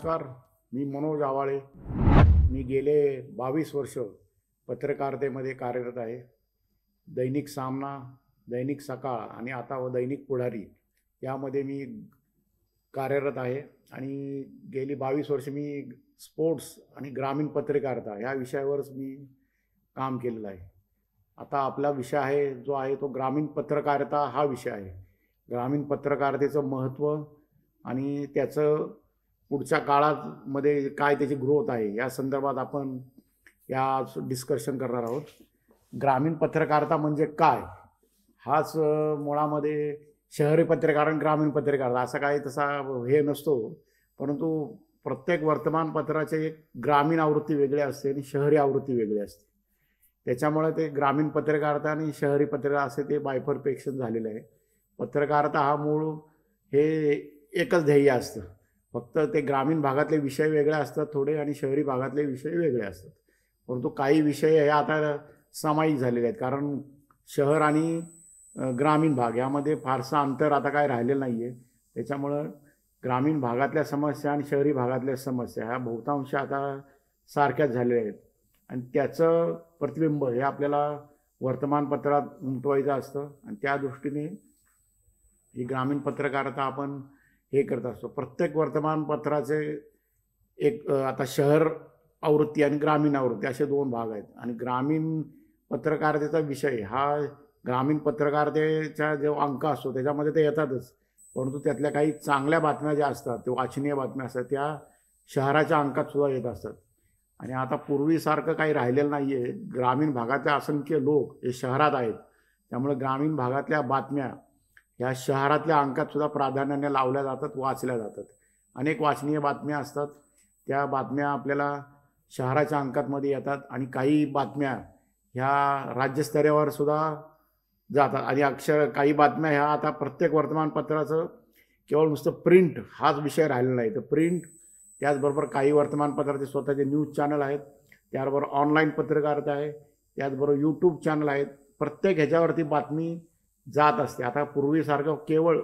नमस्कार. मी मनोज आवाळे. मी गेले 22 वर्ष पत्रकारितेमध्ये कार्यरत आहे. दैनिक सामना, दैनिक सकाळ आणि आता दैनिक पुढारी यामध्ये मी कार्यरत आहे आणि गेली 22 वर्ष मी स्पोर्ट्स आणि ग्रामीण पत्रकारिता या विषयावरच मी काम केलेलं आहे. आता आपला विषय आहे जो आहे तो ग्रामीण पत्रकारिता हा विषय आहे. ग्रामीण पत्रकारितेचं महत्त्व आणि त्याचं पुढच्या काळामध्ये काय त्याची ग्रोथ आहे या संदर्भात आपण या डिस्कशन करणार आहोत. ग्रामीण पत्रकारिता म्हणजे काय, हाच मुळामध्ये शहरी पत्रकार आणि ग्रामीण पत्रकारिता असा काही तसा हे नसतो, परंतु प्रत्येक वर्तमानपत्राचे एक ग्रामीण आवृत्ती वेगळी असते आणि शहरी आवृत्ती वेगळी असते. त्याच्यामुळे ते ग्रामीण पत्रकारिता आणि शहरी पत्रकारिता असे ते बायफरपेक्शन झालेलं आहे. पत्रकारिता हा मूळ हे एकच ध्येय असतं, फक्त ते ग्रामीण भागातले विषय वेगळे असतात थोडे आणि शहरी भागातले विषय वेगळे असतात. परंतु काही विषय हे आता सामायिक झालेले आहेत, कारण शहर आणि ग्रामीण भाग यामध्ये फारसं अंतर आता काय राहिलेलं नाही आहे. त्याच्यामुळं ग्रामीण भागातल्या समस्या आणि शहरी भागातल्या समस्या ह्या बहुतांश आता सारख्याच झालेल्या आहेत आणि त्याचं प्रतिबिंब हे आपल्याला वर्तमानपत्रात उमटवायचं असतं आणि त्या दृष्टीने ही ग्रामीण पत्रकारिता आपण हे करत असतो. प्रत्येक वर्तमानपत्राचे एक आता शहर आवृत्ती आणि ग्रामीण आवृत्ती असे दोन भाग आहेत आणि ग्रामीण पत्रकारितेचा विषय हा ग्रामीण पत्रकारितेचा जो अंक असतो त्याच्यामध्ये ते येतातच, परंतु त्यातल्या काही चांगल्या बातम्या ज्या असतात ते वाचनीय बातम्या असतात त्या शहराच्या अंकात सुद्धा येत असतात. आणि आता पूर्वीसारखं काही राहिलेलं नाही आहे. ग्रामीण भागातले असंख्य लोक हे शहरात आहेत, त्यामुळे ग्रामीण भागातल्या बातम्या ह्या शहरातल्या अंकात सुद्धा प्राधान्याने लावल्या जातात, वाचल्या जातात. अनेक वाचनीय बातम्या असतात, त्या बातम्या आपल्याला शहराच्या अंकातमध्ये येतात आणि काही बातम्या ह्या राज्यस्तरावर सुद्धा जातात आणि काही बातम्या ह्या आता प्रत्येक वर्तमानपत्राचं केवळ नुसतं प्रिंट हाच विषय राहिलेला नाही, तर प्रिंट त्याचबरोबर काही वर्तमानपत्राचे स्वतःचे न्यूज चॅनल आहेत, त्याचबरोबर ऑनलाईन पत्रकारिता आहे, त्याचबरोबर यूट्यूब चॅनल आहेत. प्रत्येक ह्याच्यावरती बातमी जात असते. आता पूर्वीसारखं केवळ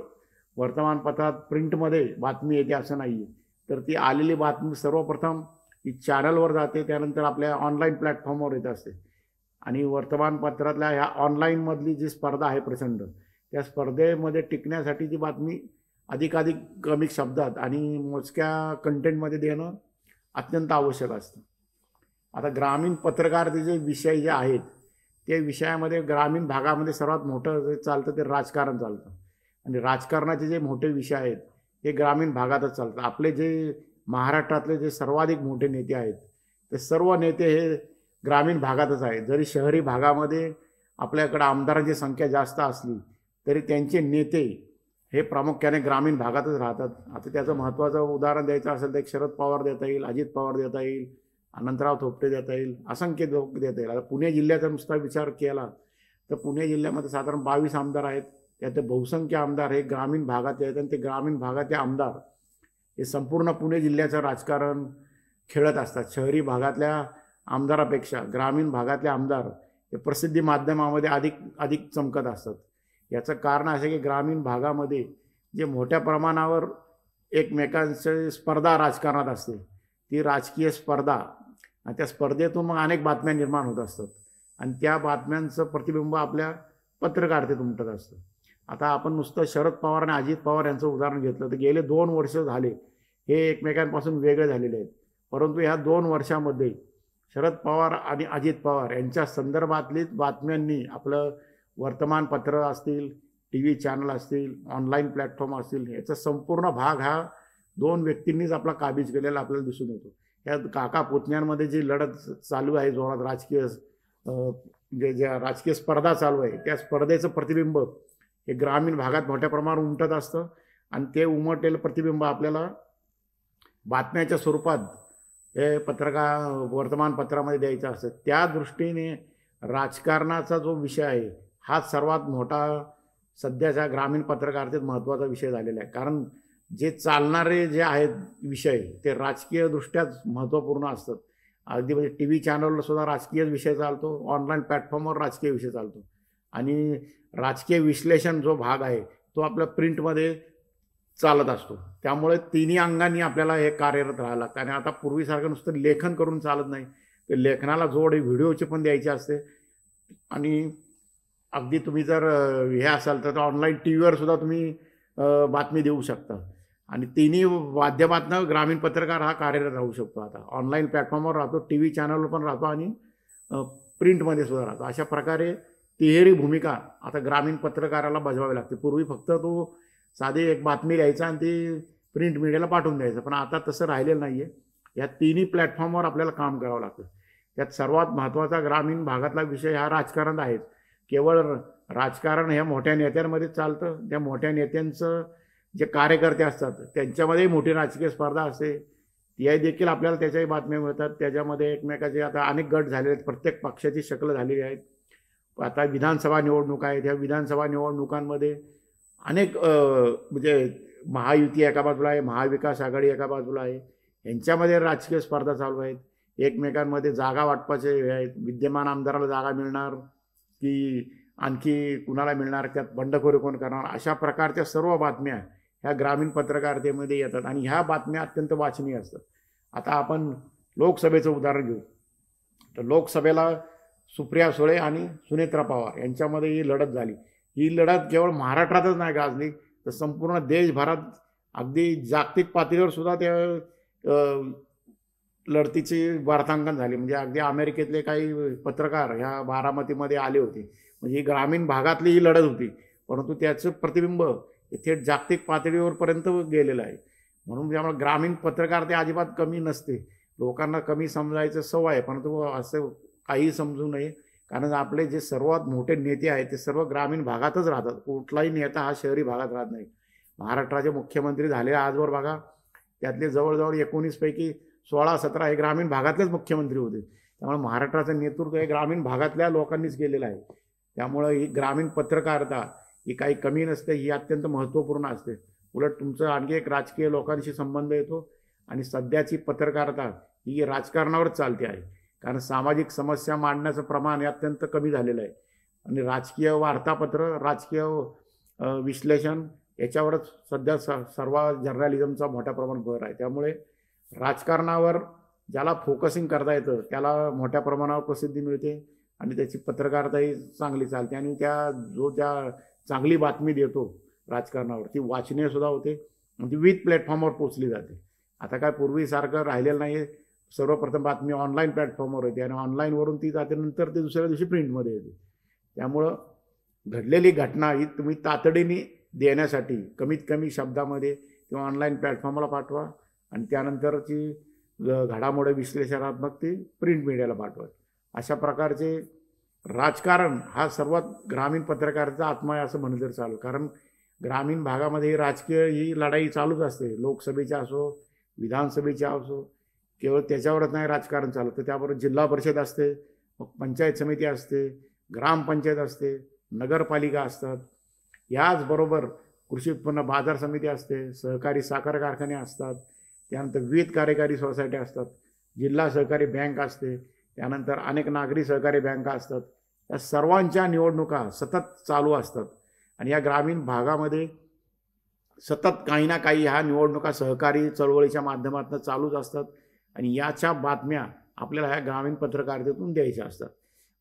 वर्तमानपत्रात प्रिंटमध्ये बातमी येते असं नाही आहे, तर ती आलेली बातमी सर्वप्रथम ती चॅनलवर जाते, त्यानंतर आपल्या ऑनलाईन प्लॅटफॉर्मवर येत असते. आणि वर्तमानपत्रातल्या ह्या ऑनलाईनमधली जी स्पर्धा आहे प्रचंड, त्या स्पर्धेमध्ये टिकण्यासाठी ती बातमी अधिकाधिक कमी शब्दात आणि मोजक्या कंटेंटमध्ये देणं अत्यंत आवश्यक असतं. आता ग्रामीण पत्रकारितेचे विषय जे आहेत ते विषयामध्ये ग्रामीण भागामध्ये सर्वात मोठं जे चालतं ते राजकारण चालतं आणि राजकारणाचे जे मोठे विषय आहेत ते ग्रामीण भागातच चालतात. आपले जे महाराष्ट्रातले जे सर्वाधिक मोठे नेते आहेत ते सर्व नेते हे ग्रामीण भागातच आहेत. जरी शहरी भागामध्ये आपल्याकडं आमदारांची संख्या जास्त असली तरी त्यांचे नेते हे प्रामुख्याने ग्रामीण भागातच राहतात. आता त्याचं महत्त्वाचं उदाहरण द्यायचं असेल तर एक शरद पवार देता येईल, अजित पवार देता येईल, अनंतराव थोपटे देता येईल, असंख्य लोक देता येईल. आता पुणे जिल्ह्याचा नुसता विचार केला तर पुणे जिल्ह्यामध्ये साधारण 22 आमदार आहेत, त्यात बहुसंख्य आमदार हे ग्रामीण भागातले आहेत आणि ते ग्रामीण भागातले आमदार हे संपूर्ण पुणे जिल्ह्याचं राजकारण खेळत असतात. शहरी भागातल्या आमदारापेक्षा ग्रामीण भागातले आमदार हे प्रसिद्धी माध्यमामध्ये अधिक चमकत असतात. याचं कारण असं की ग्रामीण भागामध्ये जे मोठ्या प्रमाणावर एकमेकांची स्पर्धा राजकारणात असते, ती राजकीय स्पर्धा आणि त्या स्पर्धेतून मग अनेक बातम्या निर्माण होत असतात आणि त्या बातम्यांचं प्रतिबिंब आपल्या पत्रकारितेत उमटत असतं. आता आपण नुसतं शरद पवार आणि अजित पवार यांचं उदाहरण घेतलं तर गेले 2 वर्ष झाले हे एकमेकांपासून वेगळे झालेले आहेत, परंतु ह्या 2 वर्षामध्ये शरद पवार आणि अजित पवार यांच्या संदर्भातलीच बातम्यांनी आपलं वर्तमानपत्र असतील, टी व्ही चॅनल असतील, ऑनलाईन प्लॅटफॉर्म असतील, याचा संपूर्ण भाग हा 2 व्यक्तींनीच आपला काबीज केलेला आपल्याला दिसून येतो. या काका पुतण्यांमध्ये जी लढत चालू आहे जोरात, राजकीय ज्या राजकीय स्पर्धा चालू आहे त्या स्पर्धेचं प्रतिबिंब हे ग्रामीण भागात मोठ्या प्रमाणावर उमटत असतं आणि ते उमटलेलं प्रतिबिंब आपल्याला बातम्याच्या स्वरूपात हे वर्तमानपत्रामध्ये द्यायचं असतं. त्या दृष्टीने राजकारणाचा जो विषय आहे हाच सर्वात मोठा सध्याच्या ग्रामीण पत्रकारितेत महत्त्वाचा विषय झालेला आहे. कारण जे चालणारे जे आहेत विषय ते राजकीयदृष्ट्याच महत्त्वपूर्ण असतात. अगदी म्हणजे टी व्ही चॅनलवर सुद्धा राजकीय विषय चालतो, ऑनलाईन प्लॅटफॉर्मवर राजकीय विषय चालतो आणि राजकीय विश्लेषण जो भाग आहे तो आपल्या प्रिंटमध्ये चालत असतो. त्यामुळे तिन्ही अंगांनी आपल्याला हे कार्यरत राहावं लागतं. आणि आता पूर्वीसारखं नुसतं लेखन करून चालत नाही, तर लेखनाला जोड व्हिडिओचे पण द्यायचे असते. आणि अगदी तुम्ही जर हे असाल तर ऑनलाईन टी व्हीवर सुद्धा तुम्ही बातमी देऊ शकता. आणि तिन्ही माध्यमातनं ग्रामीण पत्रकार हा कार्यरत राहू शकतो. आता ऑनलाईन प्लॅटफॉर्मवर राहतो, टी व्ही चॅनलवर पण राहतो आणि प्रिंटमध्ये सुद्धा राहतो. अशा प्रकारे तिहेरी भूमिका आता ग्रामीण पत्रकाराला बजवावी लागते. पूर्वी फक्त तो साधी एक बातमी लिहायचा आणि ती प्रिंट मीडियाला पाठवून द्यायचं, पण आता तसं राहिलेलं नाही आहे. या तिन्ही प्लॅटफॉर्मवर आपल्याला काम करावं लागतं. त्यात सर्वात महत्त्वाचा ग्रामीण भागातला विषय हा राजकारण आहेच. केवळ राजकारण ह्या मोठ्या नेत्यांमध्येच चालतं. त्या मोठ्या नेत्यांचं जे कार्यकर्ते असतात त्यांच्यामध्येही मोठी राजकीय स्पर्धा असते. ती देखील आपल्याला त्याच्याही बातम्या मिळतात. त्याच्यामध्ये एकमेकाचे आता अनेक गट झालेले आहेत, प्रत्येक पक्षाची शकलं झालेली आहेत. आता विधानसभा निवडणुका आहेत. ह्या विधानसभा निवडणुकांमध्ये अनेक म्हणजे महायुती एका बाजूला आहे, महाविकास आघाडी एका बाजूला आहे. यांच्यामध्ये राजकीय स्पर्धा चालू आहेत. एकमेकांमध्ये जागा वाटपाचे हे आहेत. विद्यमान आमदाराला जागा मिळणार की आणखी कुणाला मिळणार, त्यात बंडखोरी कोण करणार, अशा प्रकारच्या सर्व बातम्या ह्या ग्रामीण पत्रकारितेमध्ये येतात. आणि ह्या बातम्या अत्यंत वाचनीय असतात. आता आपण लोकसभेचं उदाहरण घेऊ तर लोकसभेला सुप्रिया सुळे आणि सुनेत्रा पवार यांच्यामध्ये ही लढत झाली. ही लढत केवळ महाराष्ट्रातच नाही गाजली, तर संपूर्ण देशभरात अगदी जागतिक पातळीवर सुद्धा त्या लढतीची वार्तांकन झाली. म्हणजे अगदी अमेरिकेतले काही पत्रकार ह्या बारामतीमध्ये आले होते. म्हणजे ही ग्रामीण भागातली ही लढत होती, परंतु त्याचं प्रतिबिंब थेट जागतिक पातळीवरपर्यंत गेलेलं आहे. म्हणून त्यामुळे ग्रामीण पत्रकार ते अजिबात कमी नसते. लोकांना कमी समजायचं सवय आहे, परंतु असं काही समजू नये. कारण आपले जे सर्वात मोठे नेते आहेत ते सर्व ग्रामीण भागातच राहतात. कुठलाही नेता हा शहरी भागात राहत नाही. महाराष्ट्राचे मुख्यमंत्री झाले आजवर बघा, त्यातले जवळजवळ 19 पैकी 16-17 हे ग्रामीण भागातलेच मुख्यमंत्री होते. त्यामुळे महाराष्ट्राचं नेतृत्व हे ग्रामीण भागातल्या लोकांनीच केलेलं आहे. त्यामुळं ही ग्रामीण पत्रकारिता ही काही कमी नसते, ही अत्यंत महत्त्वपूर्ण असते. उलट तुमचं आणखी एक राजकीय लोकांशी संबंध येतो. आणि सध्याची पत्रकारिता ही राजकारणावरच चालते आहे. कारण सामाजिक समस्या मांडण्याचं प्रमाण हे अत्यंत कमी झालेलं आहे. आणि राजकीय वार्तापत्र, राजकीय विश्लेषण याच्यावरच सध्या सर्व जर्नलिझमचा मोठ्या प्रमाणात भर आहे. त्यामुळे राजकारणावर ज्याला फोकसिंग करता येतं त्याला मोठ्या प्रमाणावर प्रसिद्धी मिळते आणि त्याची पत्रकारिताही चांगली चालते. आणि त्या चांगली बातमी देतो राजकारणावर ती वाचनीय सुद्धा होते आणि ती विविध प्लॅटफॉर्मवर पोचली जाते. आता काय पूर्वीसारखं राहिलेलं नाही. सर्वप्रथम बातमी ऑनलाईन प्लॅटफॉर्मवर येते आणि ऑनलाईनवरून ती जाते, नंतर ती दुसऱ्या दिवशी प्रिंटमध्ये येते. त्यामुळं घडलेली घटना ही तुम्ही तातडीने देण्यासाठी कमीत कमी शब्दामध्ये किंवा ऑनलाईन प्लॅटफॉर्मला पाठवा आणि त्यानंतरची घडामोडी विश्लेषणात्मक ती प्रिंट मीडियाला पाठवा. अशा प्रकारचे राजकारण हा सर्वात ग्रामीण पत्रकाराचा आत्मा आहे असं म्हणलं तर चालेल. कारण ग्रामीण भागामध्ये राजकीय ही लढाई चालूच असते. लोकसभेच्या असो, विधानसभेच्या असो, केवळ त्याच्यावरच नाही राजकारण चालत, तर त्याबरोबर जिल्हा परिषद असते, मग पंचायत समिती असते, ग्रामपंचायत असते, नगरपालिका असतात. याचबरोबर कृषी उत्पन्न बाजार समिती असते, सहकारी साखर कारखाने असतात, त्यानंतर विविध कार्यकारी सोसायटी असतात, जिल्हा सहकारी बँक असते, त्यानंतर अनेक नागरी सहकारी बँका असतात. या सर्वांच्या निवडणुका सतत चालू असतात. आणि या ग्रामीण भागामध्ये सतत काही ना काही ह्या निवडणुका सहकारी चळवळीच्या माध्यमातून चालूच असतात. आणि याच्या बातम्या आपल्याला ह्या ग्रामीण पत्रकारितेतून द्यायच्या असतात.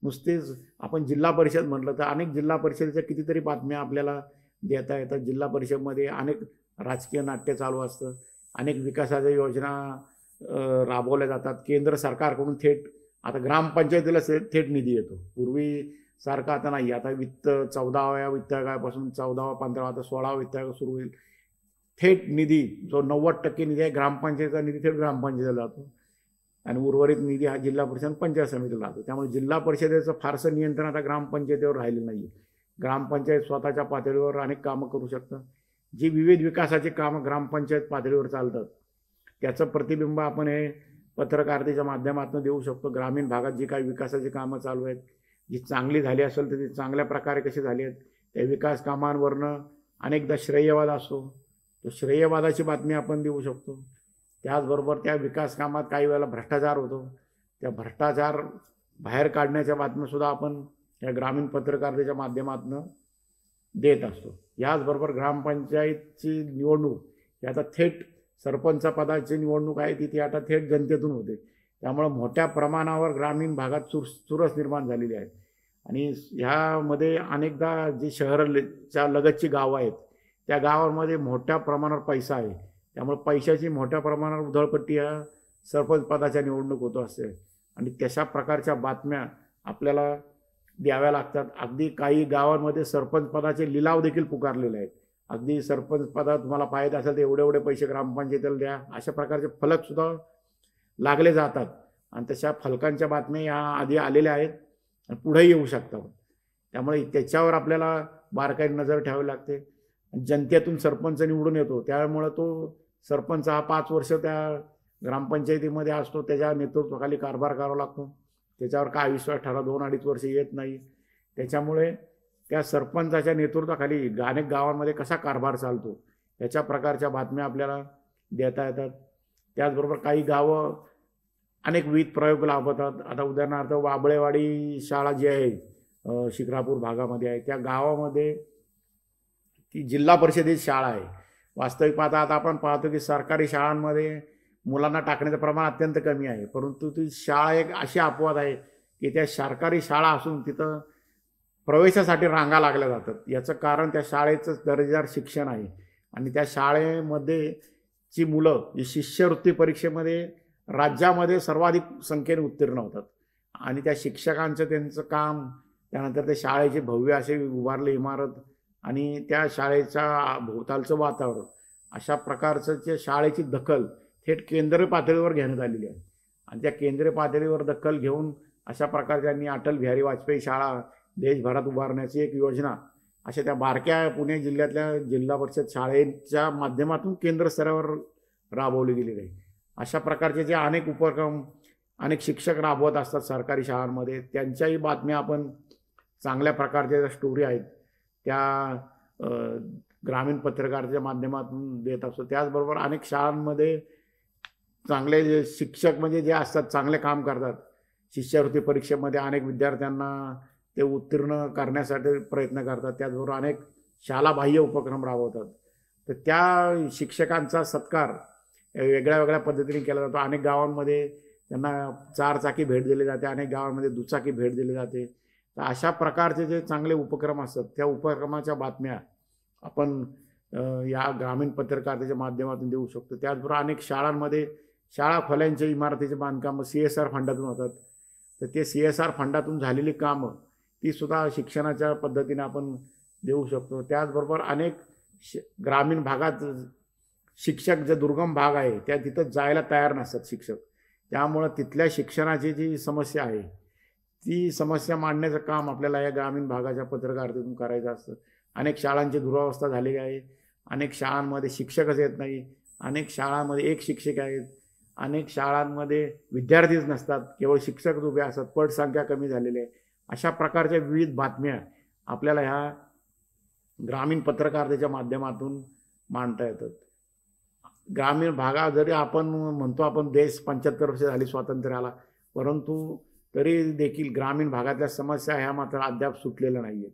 नुसतेच आपण जिल्हा परिषद म्हटलं तर अनेक जिल्हा परिषदेच्या कितीतरी बातम्या आपल्याला देता येतात. जिल्हा परिषदमध्ये अनेक राजकीय नाट्य चालू असतं, अनेक विकासाच्या योजना राबवल्या जातात. केंद्र सरकारकडून थेट आता ग्रामपंचायतीला थेट निधी येतो. पूर्वीसारखं आता नाही. आता 14व्या वित्त आयोगापासून 14वा 15वा आता 16वा वित्त आयोग सुरू होईल. थेट निधी जो 90% निधी आहे ग्रामपंचायतीचा निधी थेट ग्रामपंचायतीला जातो आणि उर्वरित निधी हा जिल्हा परिषद पंचायत समितीला जातो. त्यामुळे जिल्हा परिषदेचं फारसं नियंत्रण आता ग्रामपंचायतीवर राहिलं नाही आहे. ग्रामपंचायत स्वतःच्या पातळीवर अनेक कामं करू शकतात. जी विविध विकासाची कामं ग्रामपंचायत पातळीवर चालतात त्याचं प्रतिबिंब आपण हे पत्रकारितेच्या माध्यमातून देऊ शकतो. ग्रामीण भागात जी काही विकासाची कामं चालू आहेत, जी चांगली झाली असेल तर ती चांगल्या प्रकारे कशी झाली आहेत, त्या विकास कामांवरनं अनेकदा श्रेयवाद असतो, तो श्रेयवादाची बातमी आपण देऊ शकतो. त्याचबरोबर त्या विकास कामात काही वेळेला भ्रष्टाचार होतो, त्या भ्रष्टाचार बाहेर काढण्याच्या बातम्यासुद्धा आपण या ग्रामीण पत्रकारितेच्या माध्यमातून देत असतो. याचबरोबर ग्रामपंचायतची निवडणूक ही आता थेट सरपंच पदाची निवडणूक आहे ती आता थेट जनतेतून होते. त्यामुळं मोठ्या प्रमाणावर ग्रामीण भागात चुरस निर्माण झालेली आहे. आणि ह्यामध्ये अनेकदा जी शहराच्या लगतची गावं आहेत त्या गावांमध्ये मोठ्या प्रमाणावर पैसा आहे. त्यामुळे पैशाची मोठ्या प्रमाणावर उधळपट्टी या सरपंच पदाच्या निवडणूक होत असते आणि तशा प्रकारच्या बातम्या आपल्याला द्याव्या लागतात. अगदी काही गावांमध्ये सरपंच पदाचे लिलाव देखील पुकारलेले आहेत. अगदी सरपंच पदात तुम्हाला पाहिजे असेल तर एवढे एवढे पैसे ग्रामपंचायतीला द्या, अशा प्रकारचे फलकसुद्धा लागले जातात. आणि तशा फलकांच्या बातम्या या आधी आलेल्या आहेत आणि पुढेही येऊ शकतात. त्यामुळे त्याच्यावर आपल्याला बारकाईने नजर ठेवावी लागते. जनतेतून सरपंच निवडून येतो त्यामुळं तो सरपंच हा 5 वर्ष त्या ग्रामपंचायतीमध्ये असतो, त्याच्या नेतृत्वाखाली कारभार करावा लागतो. त्याच्यावर काय विश्वास ठरवा 2-2.5 वर्ष येत नाही. त्याच्यामुळे त्या सरपंचाच्या नेतृत्वाखाली अनेक गावांमध्ये कसा कारभार चालतो याच्या प्रकारच्या बातम्या आपल्याला देता येतात. त्याचबरोबर काही गावं अनेक विविध प्रयोग राबवतात. आता उदाहरणार्थ वाबळेवाडी शाळा जी आहे शिक्रापूर भागामध्ये आहे, त्या गावामध्ये ती जिल्हा परिषदेची शाळा आहे. वास्तविक पाहता आता आपण पाहतो की सरकारी शाळांमध्ये मुलांना टाकण्याचं प्रमाण अत्यंत कमी आहे. परंतु ती शाळा एक अशी अपवाद आहे की त्या सरकारी शाळा असून तिथं प्रवेशासाठी रांगा लागल्या जातात. याचं कारण त्या शाळेचं दर्जेदार शिक्षण आहे आणि त्या शाळेमध्ये ची मुलं जी शिष्यवृत्ती परीक्षेमध्ये राज्यामध्ये सर्वाधिक संख्येने उत्तीर्ण होतात. आणि त्या शिक्षकांचं त्यांचं काम, त्यानंतर त्या शाळेचे भव्य असे उभारले इमारत आणि त्या शाळेच्या भोवतालचं वातावरण, अशा प्रकारचं त्या शाळेची दखल थेट केंद्रीय पातळीवर घेण्यात आलेली आहे. आणि त्या केंद्रीय पातळीवर दखल घेऊन अशा प्रकारे त्यांनी अटल बिहारी वाजपेयी शाळा देशभरात उभारण्याची एक योजना अशा त्या बारक्या पुणे जिल्ह्यातल्या जिल्हा परिषद शाळेच्या माध्यमातून केंद्र स्तरावर राबवली गेलेली आहे. अशा प्रकारचे जे अनेक उपक्रम अनेक शिक्षक राबवत असतात सरकारी शाळांमध्ये, त्यांच्याही बातम्या आपण चांगल्या प्रकारच्या ज्या स्टोरी आहेत त्या ग्रामीण पत्रकाराच्या माध्यमातून देत असतो. त्याचबरोबर अनेक शाळांमध्ये चांगले जे शिक्षक म्हणजे जे असतात चांगले काम करतात. शिष्यवृत्ती परीक्षेमध्ये अनेक विद्यार्थ्यांना ते उत्तीर्ण करण्यासाठी प्रयत्न करतात. त्याचबरोबर अनेक शालाबाह्य उपक्रम राबवतात. तर त्या शिक्षकांचा सत्कार वेगळ्या वेगळ्या पद्धतीने केला जातो. अनेक गावांमध्ये त्यांना 4 चाकी भेट दिली जाते, अनेक गावांमध्ये दुचाकी भेट दिली जाते. तर अशा प्रकारचे जे चांगले उपक्रम असतात त्या उपक्रमाच्या बातम्या आपण या ग्रामीण पत्रकारितेच्या माध्यमातून देऊ शकतो. त्याचबरोबर अनेक शाळांमध्ये शाळा खोल्यांच्या इमारतीचे बांधकाम CSR फंडातून होतात. तर ते CSR फंडातून झालेली कामं ती सुद्धा शिक्षणाच्या पद्धतीने आपण देऊ शकतो. त्याचबरोबर अनेक ग्रामीण भागात शिक्षक जे दुर्गम भाग आहे त्या तिथं जायला तयार नसतात शिक्षक. त्यामुळं तिथल्या शिक्षणाची जी समस्या आहे ती समस्या मांडण्याचं काम आपल्याला या ग्रामीण भागाच्या पत्रकारितेतून करायचं असतं. अनेक शाळांची दुरावस्था झालेली आहे. अनेक शाळांमध्ये शिक्षकच येत नाही. अनेक शाळांमध्ये एक शिक्षक आहेत. अनेक शाळांमध्ये विद्यार्थीच नसतात, केवळ शिक्षकच उभे असतात. पटसंख्या कमी झालेली आहे. अशा प्रकारच्या विविध बातम्या आपल्याला ह्या ग्रामीण पत्रकारितेच्या माध्यमातून मांडता येतात. ग्रामीण भागात जरी आपण म्हणतो आपण देश 75 वर्ष झाली स्वातंत्र्याला, परंतु तरी देखील ग्रामीण भागातल्या समस्या ह्या मात्र अद्याप सुटलेल्या नाही आहेत.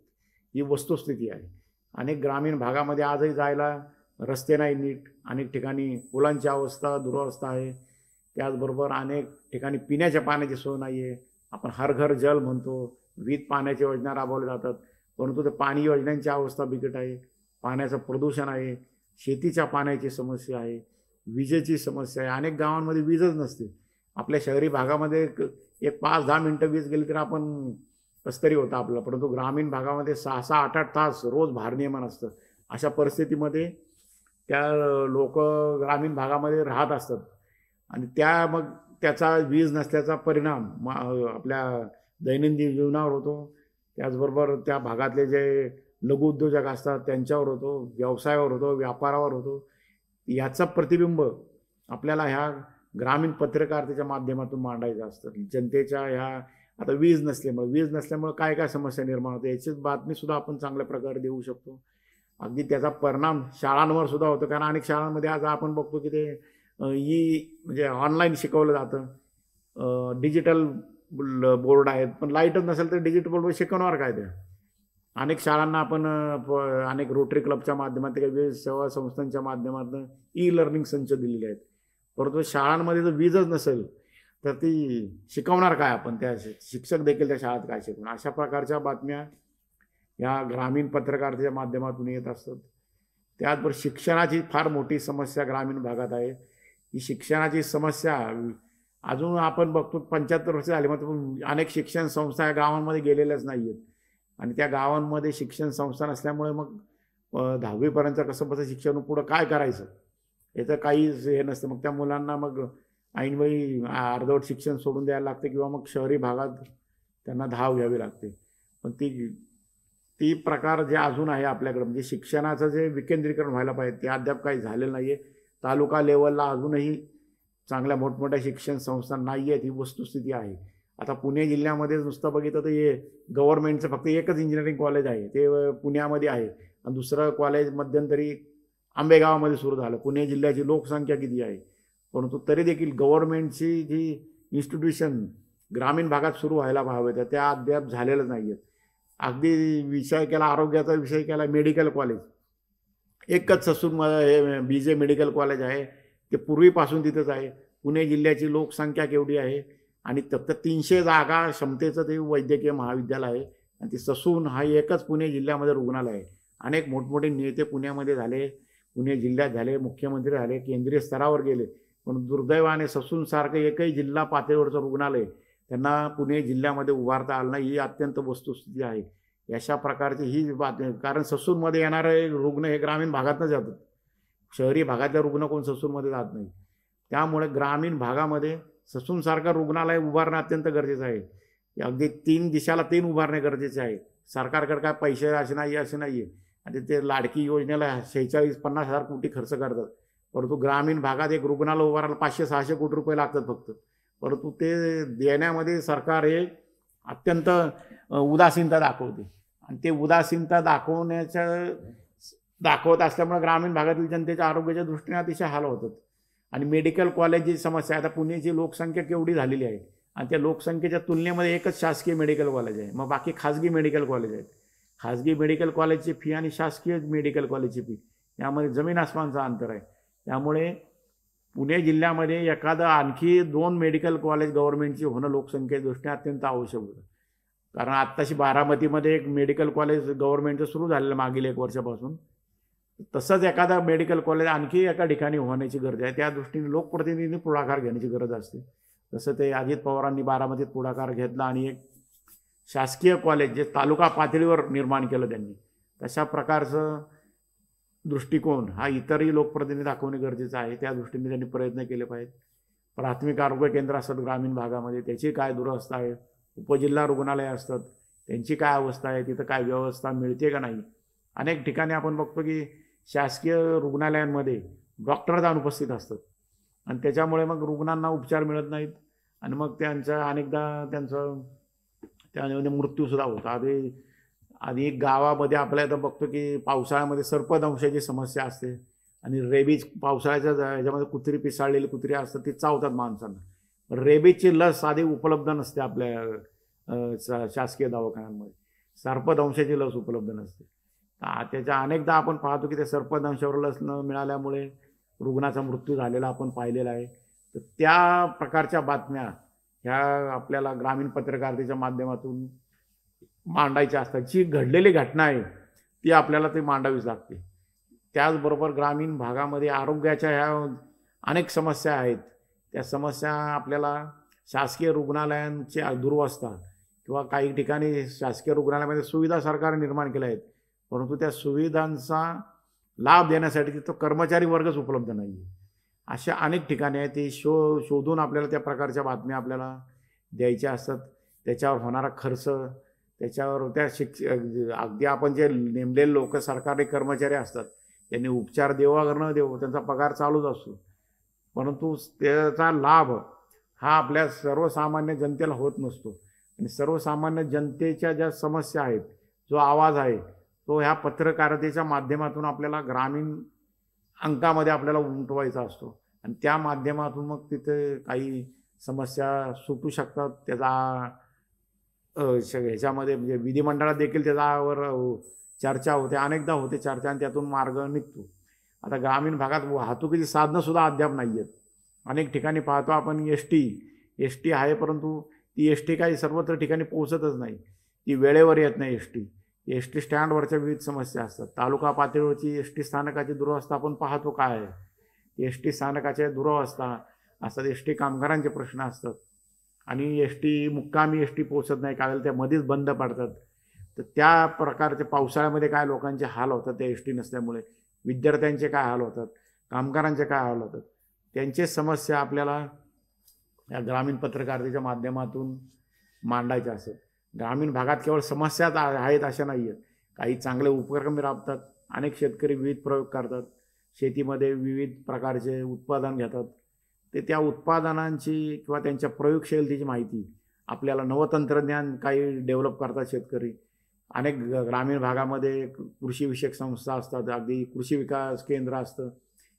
ही वस्तुस्थिती आहे. अनेक ग्रामीण भागामध्ये आजही जायला रस्ते नाही नीट, अनेक ठिकाणी पुलांची अवस्था दुरावस्था आहे. त्याचबरोबर अनेक ठिकाणी पिण्याच्या पाण्याची सोय नाही आहे. आपण हर घर जल म्हणतो, विविध पाण्याच्या योजना राबवल्या जातात, परंतु ते पाणी योजनांची अवस्था बिकट आहे. पाण्याचं प्रदूषण आहे, शेतीच्या पाण्याची समस्या आहे, विजेची समस्या आहे. अनेक गावांमध्ये वीजच नसते. आपल्या शहरी भागामध्ये एक 5-10 मिनटं वीज गेली तर आपण कसं तरी होतं आपलं, परंतु ग्रामीण भागामध्ये 6-6, 8-8 तास रोज भारनियमन असतं. अशा परिस्थितीमध्ये त्या लोक ग्रामीण भागामध्ये राहत असतात आणि मग त्याचा वीज नसल्याचा परिणाम आपल्या दैनंदिन जीवनावर होतो. त्याचबरोबर त्या भागातले जे लघुउद्योजक असतात त्यांच्यावर होतो, व्यवसायावर होतो, व्यापारावर होतो. याचं प्रतिबिंब आपल्याला ह्या ग्रामीण पत्रकारितेच्या माध्यमातून मांडायचं असतं. जनतेच्या ह्या आता वीज नसल्यामुळे काय काय समस्या निर्माण होते याचीच बातमीसुद्धा आपण चांगल्या प्रकारे देऊ शकतो. अगदी त्याचा परिणाम शाळांवर सुद्धा होतो, कारण अनेक शाळांमध्ये आज आपण बघतो की ते म्हणजे ऑनलाईन शिकवलं जातं. डिजिटल बोर्ड आहेत, पण लाईटच नसेल तर डिजिटल बोर्डवर शिकवणार काय ते. अनेक शाळांना आपण अनेक रोटरी क्लबच्या माध्यमातून काही विविध सेवा संस्थांच्या माध्यमातून लर्निंग संच दिलेले आहेत. परंतु शाळांमध्ये जर वीजच नसेल तर ती शिकवणार काय आपण, त्या शिक्षक देखील त्या शाळेत काय शिकवणार. अशा प्रकारच्या बातम्या या ग्रामीण पत्रकारितेच्या माध्यमातून येत असतात. त्याचबरोबर शिक्षणाची फार मोठी समस्या ग्रामीण भागात आहे. ही शिक्षणाची समस्या अजून आपण बघतो 75 वर्ष झाली मात्र अनेक शिक्षण संस्था या गावांमध्ये गेलेल्याच नाही आहेत. आणि त्या गावांमध्ये शिक्षण संस्था नसल्यामुळे मग 10वीपर्यंत कसं बसं शिक्षण पुढं काय करायचं याचं काहीच हे नसतं. मग त्या मुलांना मग ऐनवेळी अर्धवट शिक्षण सोडून द्यायला लागते किंवा मग शहरी भागात त्यांना धाव घ्यावी लागते. पण ती प्रकार जे अजून आहे आपल्याकडं, म्हणजे शिक्षणाचं जे विकेंद्रीकरण व्हायला पाहिजे ते अद्याप काही झालेलं नाही आहे. तालुका लेवलला अजूनही चांगल्या मोठमोठ्या शिक्षण संस्था नाही आहेत, ही वस्तुस्थिती आहे. आता पुणे जिल्ह्यामध्ये नुसतं बघितलं तर हे गव्हर्नमेंटचं फक्त एकच इंजिनिअरिंग कॉलेज आहे, ते पुण्यामध्ये आहे. आणि दुसरं कॉलेज मध्यंतरी आंबेगावामध्ये सुरू झालं. पुणे जिल्ह्याची लोकसंख्या किती आहे, परंतु तरी देखील गव्हर्नमेंटची जी इन्स्टिट्यूशन ग्रामीण भागात सुरू व्हायला हव्या त्या अद्याप झालेलं नाही आहेत. अगदी विषय केला, आरोग्याचा विषय केला, मेडिकल कॉलेज एकच ससूनमध्ये हे BJ मेडिकल कॉलेज आहे, ते पूर्वीपासून तिथंच आहे. पुणे जिल्ह्याची लोकसंख्या केवढी आहे आणि फक्त 300 जागा क्षमतेचं ते वैद्यकीय महाविद्यालय आहे. आणि ते ससून हा एकच पुणे जिल्ह्यामध्ये रुग्णालय आहे. अनेक मोठमोठे नेते पुण्यामध्ये झाले, पुणे जिल्ह्यात झाले, मुख्यमंत्री झाले, केंद्रीय स्तरावर गेले, पण दुर्दैवाने ससूनसारखं एकही जिल्हा पातळीवरचं रुग्णालय त्यांना पुणे जिल्ह्यामध्ये उभारता आलं नाही. ही अत्यंत वस्तुस्थिती आहे. अशा प्रकारची ही बातमी, कारण ससूनमध्ये येणारे रुग्ण हे ग्रामीण भागातूनच जातात. शहरी भागातले रुग्ण कोण ससूनमध्ये जात नाही. त्यामुळे ग्रामीण भागामध्ये ससूनसारखं रुग्णालय उभारणं अत्यंत गरजेचं आहे. अगदी 3 दिशाला 3 उभारणे गरजेचे आहे. सरकारकडे काय पैसे असे नाही आहे. आणि ते लाडकी योजनेला 46-50 हजार कोटी खर्च करतात, परंतु ग्रामीण भागात एक रुग्णालय उभारायला 500-600 कोटी रुपये लागतात फक्त. परंतु ते देण्यामध्ये सरकार हे अत्यंत उदासीनता दाखवते. आणि ते उदासीनता दाखवत असल्यामुळे ग्रामीण भागातील जनतेच्या आरोग्याच्या दृष्टीने अतिशय हाल होतात. आणि मेडिकल कॉलेजची समस्या, आता पुण्याची लोकसंख्या केवढी झालेली आहे आणि त्या लोकसंख्येच्या तुलनेमध्ये एकच शासकीय मेडिकल कॉलेज आहे. मग बाकी खाजगी मेडिकल कॉलेज आहेत. खाजगी मेडिकल कॉलेजची फी आणि शासकीय मेडिकल कॉलेजची फी यामध्ये जमीन आसमानचं अंतर आहे. त्यामुळे पुणे जिल्ह्यामध्ये एखादं आणखी 2 मेडिकल कॉलेज गव्हर्नमेंटची होणं लोकसंख्येदृष्ट्या अत्यंत आवश्यक होतं. कारण आत्ताशी बारामतीमध्ये एक मेडिकल कॉलेज गव्हर्नमेंटचं सुरू झालेलं मागील 1 वर्षापासून. तसंच एखादा मेडिकल कॉलेज आणखी एका ठिकाणी होण्याची गरज आहे. त्या दृष्टीने लोकप्रतिनिधींनी पुढाकार घेण्याची गरज असते. जसं ते अजित पवारांनी बारामतीत पुढाकार घेतला आणि एक शासकीय कॉलेज जे तालुका पातळीवर निर्माण केलं त्यांनी, तशा प्रकारचं दृष्टिकोन हा इतरही लोकप्रतिनिधी दाखवणे गरजेचं आहे. त्या दृष्टीने त्यांनी प्रयत्न केले पाहिजेत. प्राथमिक आरोग्य केंद्र असतात ग्रामीण भागामध्ये, त्याची काय दुरवस्था आहे. उपजिल्हा रुग्णालय असतात, त्यांची काय अवस्था आहे, तिथं काय व्यवस्था मिळते का नाही. अनेक ठिकाणी आपण बघतो की शासकीय रुग्णालयांमध्ये डॉक्टर अनुपस्थित असतात आणि त्याच्यामुळे मग रुग्णांना उपचार मिळत नाहीत आणि मग अनेकदा त्यामध्ये मृत्यूसुद्धा होतो. आधी गावामध्ये आपल्या इथं बघतो की पावसाळ्यामध्ये सर्पदंशाची समस्या असते आणि रेबीज पावसाळ्याच्या ह्याच्यामध्ये कुत्री पिसाळलेली कुत्री असतात, ती चावतात माणसांना. रेबीजची लस आधी उपलब्ध नसते आपल्या शासकीय दवाखान्यांमध्ये, सर्पदंशाची लस उपलब्ध नसते. त्याच्या अनेकदा आपण पाहतो की त्या सर्पदंशावर लस न मिळाल्यामुळे रुग्णाचा मृत्यू झालेला आपण पाहिलेला आहे. तर त्या प्रकारच्या बातम्या ह्या आपल्याला ग्रामीण पत्रकारितेच्या माध्यमातून मांडायच्या असतात. जी घडलेली घटना आहे ती आपल्याला ती मांडावीच लागते. त्याचबरोबर ग्रामीण भागामध्ये आरोग्याच्या ह्या अनेक समस्या आहेत. त्या समस्या आपल्याला शासकीय रुग्णालयांची दुरवस्था किंवा काही ठिकाणी शासकीय रुग्णालयामध्ये सुविधा सरकारने निर्माण केल्या आहेत, परंतु त्या सुविधांचा लाभ देण्यासाठी तिथं कर्मचारी वर्गच उपलब्ध नाही आहे. अशा अनेक ठिकाणी आहेत. ते शोधून आपल्याला त्या प्रकारच्या बातम्या आपल्याला द्यायच्या असतात. त्याच्यावर होणारा खर्च, त्याच्यावर त्या अगदी आपण जे नेमलेले लोक सरकारी कर्मचारी असतात त्यांनी उपचार देवा न देवो त्यांचा पगार चालूच असतो, परंतु त्याचा लाभ हा आपल्या सर्वसामान्य जनतेला होत नसतो. आणि सर्वसामान्य जनतेच्या ज्या समस्या आहेत, जो आवाज आहे तो ह्या पत्रकारितेच्या माध्यमातून आपल्याला ग्रामीण अंकामध्ये आपल्याला उमटवायचा असतो आणि त्या माध्यमातून मग तिथे काही समस्या सुटू शकतात. त्याचा ह्याच्यामध्ये म्हणजे विधिमंडळात देखील त्याच्यावर चर्चा होते, अनेकदा होते चर्चा, आणि त्यातून मार्ग निघतो. आता ग्रामीण भागात वाहतुकीची साधनंसुद्धा अद्याप नाही आहेत. अनेक ठिकाणी पाहतो आपण एस टी आहे, परंतु ती एस टी काही सर्वत्र ठिकाणी पोहोचतच नाही. ती वेळेवर येत नाही एस टी स्टँडवरच्या विविध समस्या असतात. तालुका पातळीवरची एस टी स्थानकाची दुरवस्था आपण पाहतो काय आहे. एस टी स्थानकाच्या दुरवस्था असतात, एस टी कामगारांचे प्रश्न असतात, आणि एस टी मुक्कामी एस टी पोचत नाही, काय त्या मध्येच बंद पडतात. तर त्या प्रकारचे पावसाळ्यामध्ये काय लोकांचे हाल होतात त्या एस टी नसल्यामुळे. विद्यार्थ्यांचे काय हाल होतात, कामगारांचे काय हाल होतात, त्यांचे समस्या आपल्याला या ग्रामीण पत्रकारितेच्या माध्यमातून मांडायच्या असतात. ग्रामीण भागात केवळ समस्याच आहेत अशा नाही आहेत, काही चांगले उपक्रम राबतात. अनेक शेतकरी विविध प्रयोग करतात, शेतीमध्ये विविध प्रकारचे उत्पादन घेतात. ते त्या उत्पादनांची किंवा त्यांच्या प्रयोगशीलतेची माहिती आपल्याला, नवतंत्रज्ञान काही डेव्हलप करतात शेतकरी. अनेक ग्रामीण भागामध्ये कृषीविषयक संस्था असतात, अगदी कृषी विकास केंद्र असतं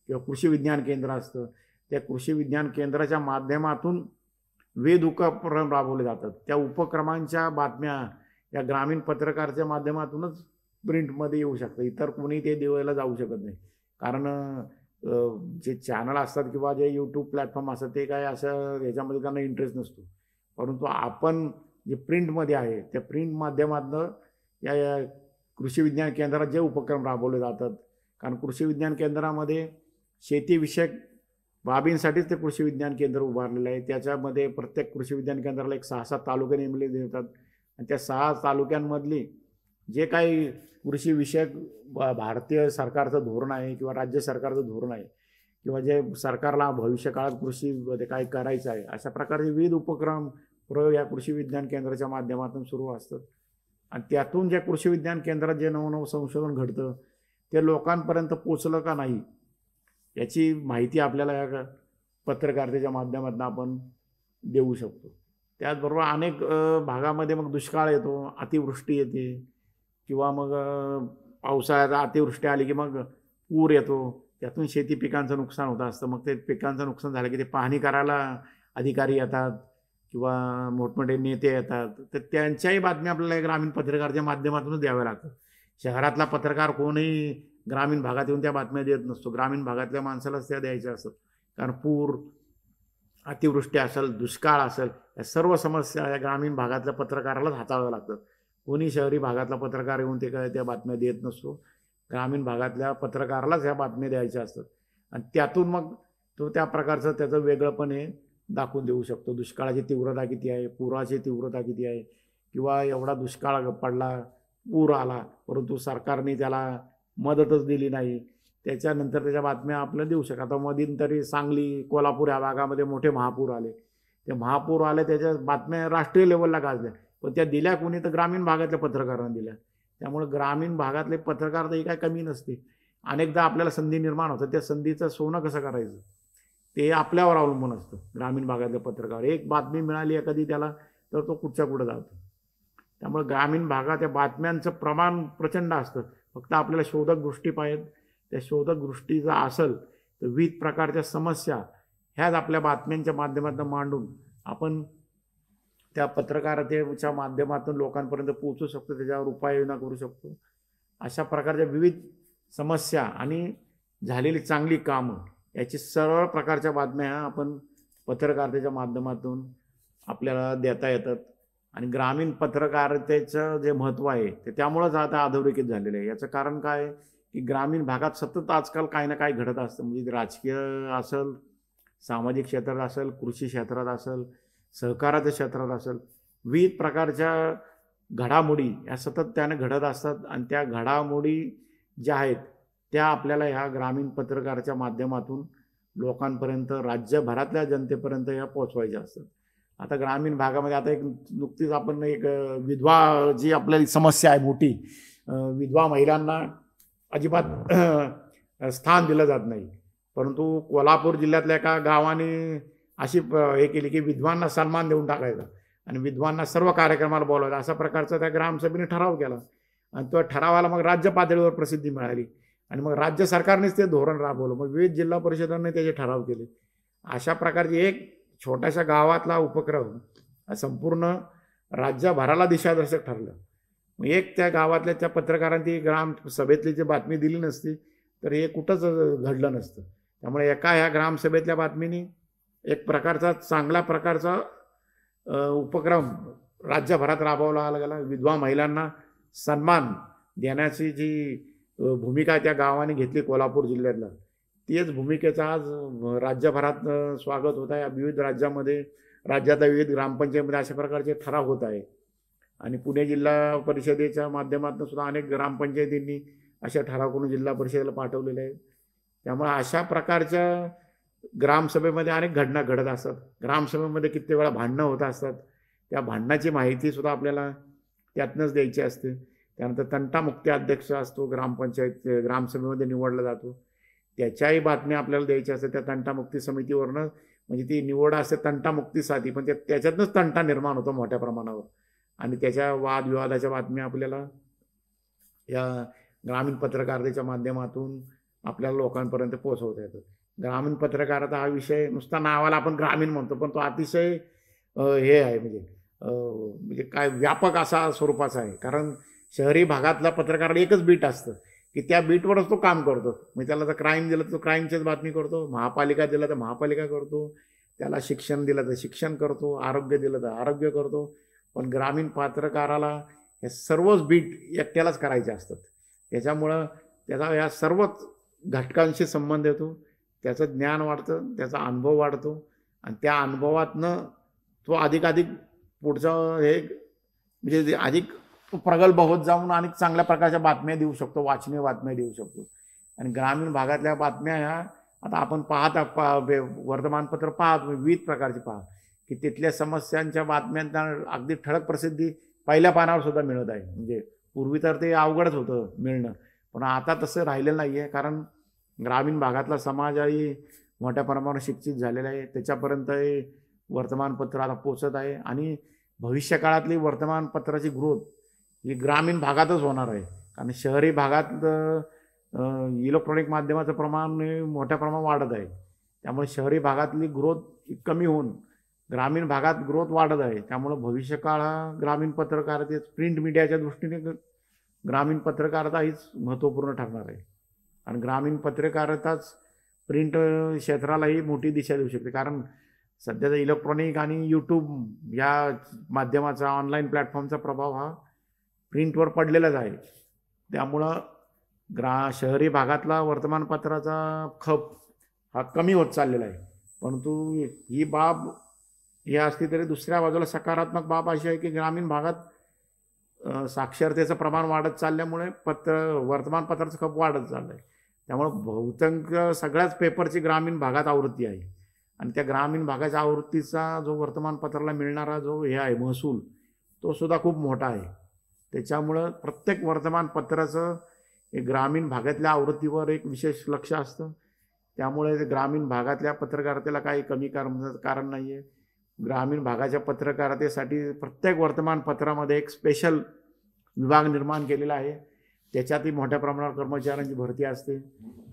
किंवा कृषी विज्ञान केंद्र असतं. त्या कृषी विज्ञान केंद्राच्या माध्यमातून विविध उपक्रम राबवले जातात. त्या उपक्रमांच्या बातम्या या ग्रामीण पत्रकाराच्या माध्यमातूनच प्रिंटमध्ये येऊ शकतात. इतर कोणी ते देवायला जाऊ शकत नाही, कारण जे चॅनल असतात किंवा जे यूट्यूब प्लॅटफॉर्म असतात ते काय असं याच्यामध्ये त्यांना इंटरेस्ट नसतो. परंतु आपण जे प्रिंटमध्ये आहे त्या प्रिंट माध्यमातून या कृषी विज्ञान केंद्रात जे उपक्रम राबवले जातात, कारण कृषी विज्ञान केंद्रामध्ये शेतीविषयक बाबींसाठीच ते कृषी विज्ञान केंद्र उभारलेलं आहे. त्याच्यामध्ये प्रत्येक कृषी विज्ञान केंद्राला एक 6-7 तालुके नेमले देतात, आणि त्या 6 तालुक्यांमधली जे काही कृषीविषयक भारतीय सरकारचं धोरण आहे किंवा राज्य सरकारचं धोरण आहे किंवा जे सरकारला भविष्यकाळात कृषीमध्ये काय करायचं आहे, अशा प्रकारचे विविध उपक्रम प्रयोग या कृषी विज्ञान केंद्राच्या माध्यमातून सुरू असतात. आणि त्यातून ज्या कृषी विज्ञान केंद्रात जे नवनवं संशोधन घडतं ते लोकांपर्यंत पोचलं का नाही याची माहिती आपल्याला या पत्रकारितेच्या माध्यमातून आपण देऊ शकतो. त्याचबरोबर अनेक भागामध्ये मग दुष्काळ येतो, अतिवृष्टी येते, किंवा मग पावसाळ्यात अतिवृष्टी आली की मग पूर येतो, त्यातून शेती पिकांचं नुकसान होत असतं. मग ते पिकांचं नुकसान झालं की ते पाहणी करायला अधिकारी येतात किंवा मोठमोठे नेते येतात, तर त्यांच्याही बातम्या आपल्याला ग्रामीण पत्रकाराच्या माध्यमातूनच द्याव्या लागतात. शहरातला पत्रकार कोणीही ग्रामीण भागात येऊन त्या बातम्या देत नसतो, ग्रामीण भागातल्या माणसालाच त्या द्यायच्या असतात. कारण पूर, अतिवृष्टी असेल, दुष्काळ असेल, या सर्व समस्या या ग्रामीण भागातल्या पत्रकारालाच हाताळाव्या लागतात. कोणी शहरी भागातला पत्रकार येऊन ते काय त्या बातम्या देत नसतो, ग्रामीण भागातल्या पत्रकारालाच ह्या बातम्या द्यायच्या असतात. आणि त्यातून मग तो त्या प्रकारचं त्याचं वेगळंपण हे दाखवून देऊ शकतो. दुष्काळाची तीव्रता किती आहे, पुराची तीव्रता किती आहे, किंवा एवढा दुष्काळ पडला, पूर आला, परंतु सरकारने त्याला मदतच दिली नाही, त्याच्यानंतर त्याच्या बातम्या आपल्याला देऊ शकतात. आता मध्यंतरी सांगली, कोल्हापूर या भागामध्ये मोठे महापूर आले, ते महापूर आले, त्याच्या बातम्या राष्ट्रीय लेवलला गाजल्या, पण त्या दिल्या कोणी, तर ग्रामीण भागातल्या पत्रकारांना दिल्या. त्यामुळे ग्रामीण भागातले पत्रकार तर काही कमी नसते. अनेकदा आपल्याला संधी निर्माण होतं, त्या संधीचं सोनं कसं करायचं ते आपल्यावर अवलंबून असतं. ग्रामीण भागातले पत्रकार, एक बातमी मिळाली एखादी त्याला, तर तो कुठच्या कुठं जातो. त्यामुळे ग्रामीण भागात या बातम्यांचं प्रमाण प्रचंड असतं. फक्त आपल्याला शोधक गोष्टी पाहिजेत. त्या शोधक गोष्टी जर असेल तर विविध प्रकारच्या समस्या ह्याच आपल्या बातम्यांच्या माध्यमातून मांडून आपण त्या पत्रकारितेच्या माध्यमातून लोकांपर्यंत पोहोचू शकतो, त्याच्यावर उपाययोजना करू शकतो. अशा प्रकारच्या विविध समस्या आणि झालेली चांगली कामं याची सरळ प्रकारच्या बातम्या आपण पत्रकारितेच्या माध्यमातून आपल्याला देता येतात. आणि ग्रामीण पत्रकारितेचं जे महत्त्व आहे ते त्यामुळंच आता अधोरेखित झालेलं आहे. याचं कारण काय की ग्रामीण भागात सतत आजकाल काही ना काही घडत असतं. म्हणजे राजकीय असेल, सामाजिक क्षेत्रात असेल, कृषी क्षेत्रात असेल, सहकाराच्या क्षेत्रात असेल, विविध प्रकारच्या घडामोडी या सतत त्याने घडत असतात. आणि त्या घडामोडी ज्या आहेत त्या आपल्याला ह्या ग्रामीण पत्रकाराच्या माध्यमातून लोकांपर्यंत, राज्यभरातल्या जनतेपर्यंत या पोचवायच्या असतात. आता ग्रामीण भागामध्ये आता एक नुकतीच आपण एक विधवा जी आपल्याला समस्या आहे मोठी, विधवा महिलांना अजिबात स्थान दिलं जात नाही. परंतु कोल्हापूर जिल्ह्यातल्या एका गावाने अशी हे केली की विधवांना सन्मान देऊन टाकायचा आणि विधवांना सर्व कार्यक्रमाला बोलावलं, अशा प्रकारचा त्या ग्रामसभेने ठराव केला. आणि तो ठरावाला मग राज्य पातळीवर प्रसिद्धी मिळाली आणि मग राज्य सरकारनेच ते धोरण राबवलं. मग विविध जिल्हा परिषदांनी त्याचे ठराव केले. अशा प्रकारची एक छोट्याशा गावातला उपक्रम संपूर्ण राज्यभराला दिशादर्शक ठरलं. मग एक त्या गावातल्या त्या पत्रकारांनी ग्राम सभेतली जी बातमी दिली नसती तर हे कुठंच घडलं नसतं. त्यामुळे एका ह्या ग्रामसभेतल्या बातमीने एक प्रकारचा चांगला प्रकारचा उपक्रम राज्यभरात राबवला गेला. विधवा महिलांना सन्मान देण्याची जी भूमिका त्या गावाने घेतली कोल्हापूर जिल्ह्यातला, तेच भूमिकेचं आज राज्यभरात स्वागत होत आहे. विविध राज्यामध्ये, राज्यातल्या विविध ग्रामपंचायतीमध्ये अशा प्रकारचे ठराव होत आहे. आणि पुणे जिल्हा परिषदेच्या माध्यमातून सुद्धा अनेक ग्रामपंचायतींनी अशा ठराव करून जिल्हा परिषदेला पाठवलेले आहेत. त्यामुळे अशा प्रकारच्या ग्रामसभेमध्ये अनेक घटना घडत असतात. ग्रामसभेमध्ये कित्येक वेळा भांडणं होत असतात. त्या भांडणाची माहितीसुद्धा आपल्याला त्यातनंच द्यायची असते. त्यानंतर तंटामुक्ती अध्यक्ष असतो, ग्रामसभेमध्ये निवडला जातो, त्याच्याही बातम्या आपल्याला द्यायच्या असतात. त्या तंटामुक्ती समितीवरनं म्हणजे ती निवड असते तंटामुक्तीसाठी, पण त्याच्यातनंच तंटा निर्माण होतो मोठ्या प्रमाणावर. आणि त्याच्या वादविवादाच्या बातम्या आपल्याला या ग्रामीण पत्रकारितेच्या माध्यमातून आपल्याला लोकांपर्यंत पोहोचवता येतात. ग्रामीण पत्रकारिता हा विषय नुसता नावाला आपण ग्रामीण म्हणतो, पण तो अतिशय हे आहे म्हणजे काय व्यापक असा स्वरूपाचा आहे. कारण शहरी भागातला पत्रकार एकच बीट असतं की त्या बीटवरच तो काम करतो. म्हणजे त्याला जर क्राईम दिलं तर तो क्राईमचीच बातमी करतो, महापालिका दिलं तर महापालिका करतो, त्याला शिक्षण दिलं तर शिक्षण करतो, आरोग्य दिलं तर आरोग्य करतो. पण ग्रामीण पत्रकाराला हे सर्वच बीट एकट्यालाच करायचे असतात. त्याच्यामुळं त्याचा या सर्वच घटकांशी संबंध येतो. त्याचं ज्ञान वाढतं, त्याचा अनुभव वाढतो आणि त्या अनुभवातनं तो अधिकाधिक पुढचं हे म्हणजे अधिक प्रगल्भ होत जाऊन अनेक चांगल्या प्रकारच्या बातम्या देऊ शकतो, वाचनीय बातम्या देऊ शकतो. आणि ग्रामीण भागातल्या बातम्या ह्या आता आपण वर्तमानपत्र पाहत विविध प्रकारचे पाहत की तिथल्या समस्यांच्या बातम्यांना अगदी ठळक प्रसिद्धी पहिल्या पानावर सुद्धा मिळत आहे. म्हणजे पूर्वी तर ते अवघडच होतं मिळणं, पण आता तसं राहिलेलं नाही आहे. कारण ग्रामीण भागातला समाजही मोठ्या प्रमाणावर शिक्षित झालेला आहे. त्याच्यापर्यंत हे वर्तमानपत्र आता पोचत आहे. आणि भविष्यकाळातली वर्तमानपत्राची ग्रोथ ही ग्रामीण भागातच होणार आहे. कारण शहरी भागात इलेक्ट्रॉनिक माध्यमाचं प्रमाण मोठ्या प्रमाणात वाढत आहे. त्यामुळे शहरी भागातली ग्रोथ कमी होऊन ग्रामीण भागात ग्रोथ वाढत आहे. त्यामुळं भविष्यकाळ हा ग्रामीण पत्रकारितेत प्रिंट मीडियाच्या दृष्टीने ग्रामीण पत्रकारिता हीच महत्त्वपूर्ण ठरणार आहे. आणि ग्रामीण पत्रकारिताच प्रिंट क्षेत्रालाही मोठी दिशा देऊ शकते. कारण सध्याचा इलेक्ट्रॉनिक आणि यूट्यूब या माध्यमाचा ऑनलाईन प्लॅटफॉर्मचा प्रभाव हा प्रिंटवर पडलेलाच आहे. त्यामुळं शहरी भागातला वर्तमानपत्राचा खप हा कमी होत चाललेला आहे. परंतु ही बाब ही असली तरी दुसऱ्या बाजूला सकारात्मक बाब अशी आहे की ग्रामीण भागात साक्षरतेचं प्रमाण वाढत चालल्यामुळे वर्तमानपत्राचं खप वाढत चाललं आहे. त्यामुळं बहुतांश सगळ्याच पेपरची ग्रामीण भागात आवृत्ती आहे. आणि त्या ग्रामीण भागाच्या आवृत्तीचा जो वर्तमानपत्राला मिळणारा जो हे आहे महसूल, तो सुद्धा खूप मोठा आहे. त्याच्यामुळं प्रत्येक वर्तमानपत्राचं ग्रामीण भागातल्या आवृत्तीवर एक विशेष लक्ष असतं. त्यामुळे ग्रामीण भागातल्या पत्रकारितेला काही कमी कारण नाही आहे. ग्रामीण भागाच्या पत्रकारितेसाठी प्रत्येक वर्तमानपत्रामध्ये एक स्पेशल विभाग निर्माण केलेला आहे. त्याच्यातही मोठ्या प्रमाणावर कर्मचाऱ्यांची भरती असते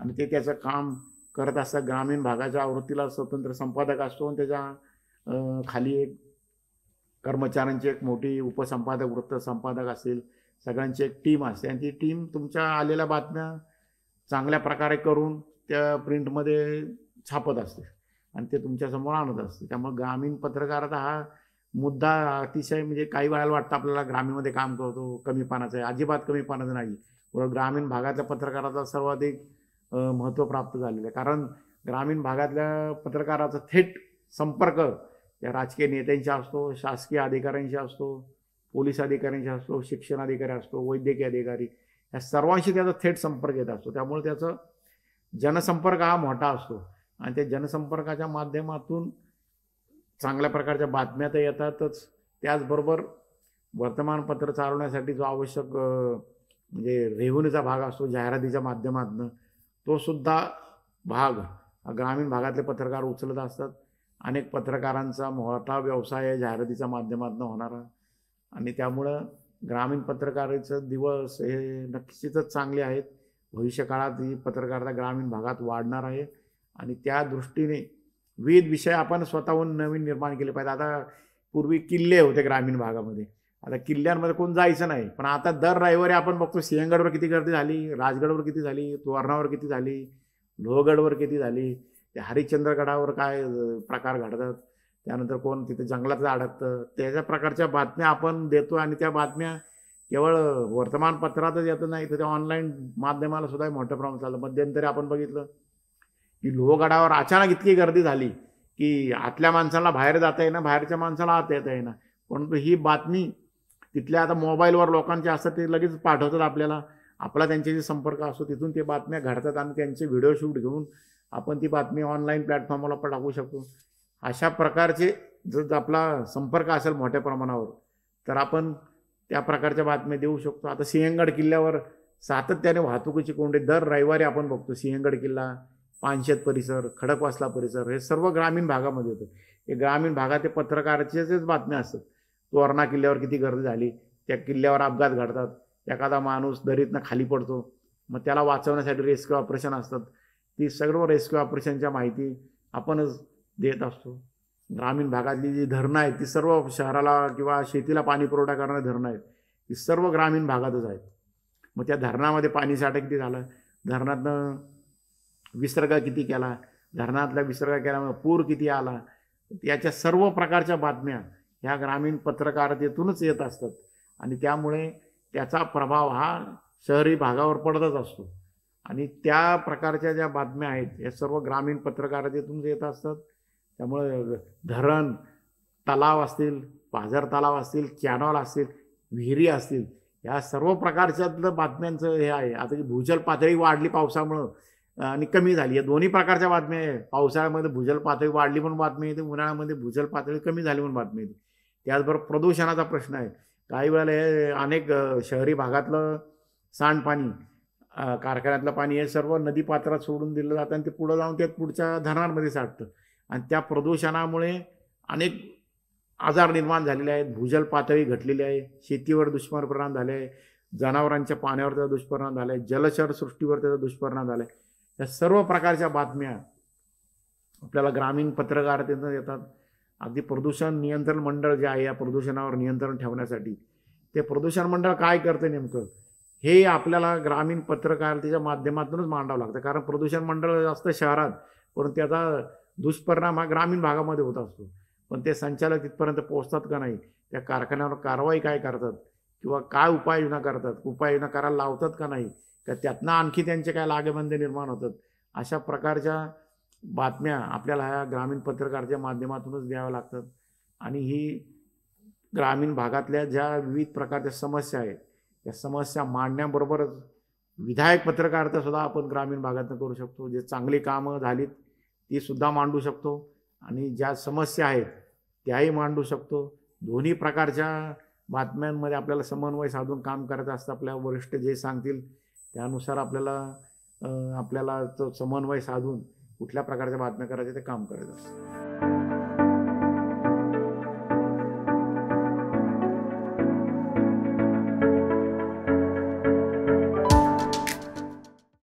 आणि ते त्याचं काम करत असतात. ग्रामीण भागाच्या आवृत्तीला स्वतंत्र संपादक असतो आणि त्याच्या खाली एक कर्मचाऱ्यांची एक मोठी उपसंपादक, वृत्त संपादक असेल, सगळ्यांची एक टीम असते. आणि ती टीम तुमच्या आलेल्या बातम्या चांगल्या प्रकारे करून त्या प्रिंटमध्ये छापत असते आणि ते तुमच्यासमोर आणत असते. त्यामुळे ग्रामीण पत्रकारिता हा मुद्दा अतिशय म्हणजे काही वेळाला वाटतं आपल्याला ग्रामीणमध्ये काम करतो कमीपणाचं आहे. अजिबात कमीपणाचं नाही. ग्रामीण भागातल्या पत्रकाराचा सर्वाधिक महत्त्व प्राप्त झालेलं आहे. कारण ग्रामीण भागातल्या पत्रकाराचा थेट संपर्क या राजकीय नेत्यांशी असतो, शासकीय अधिकाऱ्यांशी असतो, पोलीस अधिकाऱ्यांशी असतो, शिक्षण अधिकारी असतो, वैद्यकीय अधिकारी, या सर्वांशी त्याचा थेट संपर्क येत असतो. त्यामुळे त्याचं जनसंपर्क हा मोठा असतो आणि त्या जनसंपर्काच्या माध्यमातून चांगल्या प्रकारच्या बातम्या तर येतातच. त्याचबरोबर वर्तमानपत्र चालवण्यासाठी जो आवश्यक म्हणजे रेव्हेन्यूचा भाग असतो जाहिरातीच्या माध्यमातून, तो सुद्धा भाग ग्रामीण भागातले पत्रकार उचलत असतात. अनेक पत्रकारांचा मोठा व्यवसाय आहे जाहिरातीच्या माध्यमातून होणारा. आणि त्यामुळं ग्रामीण पत्रकारितेचं दिवस हे नक्कीच चांगले आहेत. भविष्यकाळात ही पत्रकारिता ग्रामीण भागात वाढणार आहे आणि त्या दृष्टीने विविध विषय आपण स्वतःहून नवीन निर्माण केले पाहिजे. आता पूर्वी किल्ले होते ग्रामीण भागामध्ये, आता किल्ल्यांमध्ये कोण जायचं नाही. पण आता दर रविवारी आपण बघतो सिंहगडवर किती गर्दी झाली, राजगडवर किती झाली, तोरणावर किती झाली, लोहगडवर किती झाली, ते हरिश्चंद्रगडावर काय प्रकार घडतात, त्यानंतर कोण तिथे जंगलात अडकतं, त्याच्या प्रकारच्या बातम्या आपण देतो. आणि त्या बातम्या केवळ वर्तमानपत्रातच येत नाही, तर त्या ऑनलाईन माध्यमाला सुद्धा मोठ्या प्रमाणात चाललं. मध्यंतरी आपण बघितलं की लोहगडावर अचानक इतकी गर्दी झाली की आतल्या माणसाला बाहेर जाता येईना, बाहेरच्या माणसाला आत येता येईना. परंतु ही बातमी तिथल्या आता मोबाईलवर लोकांचे असतात, ते लगेच पाठवतात आपल्याला. आपला त्यांच्याशी संपर्क असतो, तिथून ते बातम्या घडतात आणि त्यांचे व्हिडिओ शूट घेऊन आपण ती बातमी ऑनलाईन प्लॅटफॉर्मला पण टाकू शकतो. अशा प्रकारचे जर आपला संपर्क असेल मोठ्या प्रमाणावर, तर आपण त्या प्रकारच्या बातम्या देऊ शकतो. आता सिंहगड किल्ल्यावर सातत्याने वाहतुकीची कोंडी दर रविवारी आपण बघतो. सिंहगड किल्ला, पानशेत परिसर, खडकवासला परिसर, हे सर्व ग्रामीण भागामध्ये होतं. हे ग्रामीण भागात ते पत्रकाराच्याच बातम्या असतात. तोरणा किल्ल्यावर किती गर्दी झाली, त्या किल्ल्यावर अपघात घडतात, एखादा माणूस दरीतनं खाली पडतो, मग त्याला वाचवण्यासाठी रेस्क्यू ऑपरेशन असतात. ती सर्व रेस्क्यू ऑपरेशनच्या माहिती आपणच देत असतो. ग्रामीण भागातली जी धरणं आहेत, ती सर्व शहराला किंवा शेतीला पाणी पुरवठा करणारी धरणं आहेत, ती सर्व ग्रामीण भागातच आहेत. मग त्या धरणामध्ये पाणीसाठा किती झाला, धरणातनं विसर्ग किती केला, धरणातला विसर्ग केल्यामुळे पूर किती आला, याच्या सर्व प्रकारच्या बातम्या ह्या ग्रामीण पत्रकारितेतूनच येत असतात. आणि त्यामुळे त्याचा प्रभाव हा शहरी भागावर पडतच असतो. आणि त्या प्रकारच्या ज्या बातम्या आहेत या सर्व ग्रामीण पत्रकारितेतूनच येत असतात. त्यामुळे धरण, तलाव असतील, पाझर तलाव असतील, कॅनॉल असतील, विहिरी असतील, या सर्व प्रकारच्यातलं बातम्यांचं हे आहे. आता की भूजल पातळी वाढली पावसामुळं आणि कमी झाली, या दोन्ही प्रकारच्या बातम्या आहे. पावसाळ्यामध्ये भूजल पातळी वाढली म्हणून बातमी येते, उन्हाळ्यामध्ये भूजल पातळी कमी झाली म्हणून बातमी येते. त्याचबरोबर प्रदूषणाचा प्रश्न आहे. काही वेळेला हे अनेक शहरी भागातलं सांडपाणी, कारखान्यातलं पाणी हे सर्व नदीपात्रात सोडून दिलं जातं आणि ते पुढं जाऊन ते पुढच्या धरणांमध्ये साठतं. आणि त्या प्रदूषणामुळे अनेक आजार निर्माण झालेले आहेत, भूजल पातळी घटलेली आहे, शेतीवर दुष्परिणाम झाले आहे, जनावरांच्या पाण्यावर त्याचा दुष्परिणाम झाला आहे, जलचर सृष्टीवर त्याचा दुष्परिणाम झाला आहे. या सर्व प्रकारच्या बातम्या आपल्याला ग्रामीण पत्रकारितेतून येतात. अगदी प्रदूषण नियंत्रण मंडळ जे आहे, या प्रदूषणावर नियंत्रण ठेवण्यासाठी ते प्रदूषण मंडळ काय करतं नेमकं, हे आपल्याला ग्रामीण पत्रकारितेच्या माध्यमातूनच मांडावं लागतं. कारण प्रदूषण मंडळ असतं शहरात, परंतु त्याचा दुष्परिणाम हा ग्रामीण भागामध्ये होत असतो. पण ते संचालक तिथपर्यंत पोहोचतात का नाही, त्या कारखान्यावर कारवाई काय करतात किंवा काय उपाययोजना करतात, उपाययोजना करायला लावतात का नाही, का त्यातनं आणखी त्यांचे काय लागेबंधे निर्माण होतात. अशा प्रकारच्या बातम्या आपल्याला ह्या ग्रामीण पत्रकाराच्या माध्यमातूनच द्याव्या लागतात. आणि ही ग्रामीण भागातल्या ज्या विविध प्रकारच्या समस्या आहेत, त्या समस्या मांडण्याबरोबरच विधायक पत्रकारिता सुद्धा आपण ग्रामीण भागातून करू शकतो. जे चांगली कामं झालीत ती सुद्धा मांडू शकतो आणि ज्या समस्या आहेत त्याही मांडू शकतो. दोन्ही प्रकारच्या बातम्यांमध्ये आपल्याला समन्वय साधून काम करायचं असतं. आपल्या वरिष्ठ जे सांगतील त्यानुसार आपल्याला तो समन्वय साधून कुठल्या प्रकारच्या बातम्या करायच्या ते काम करायचं असतं.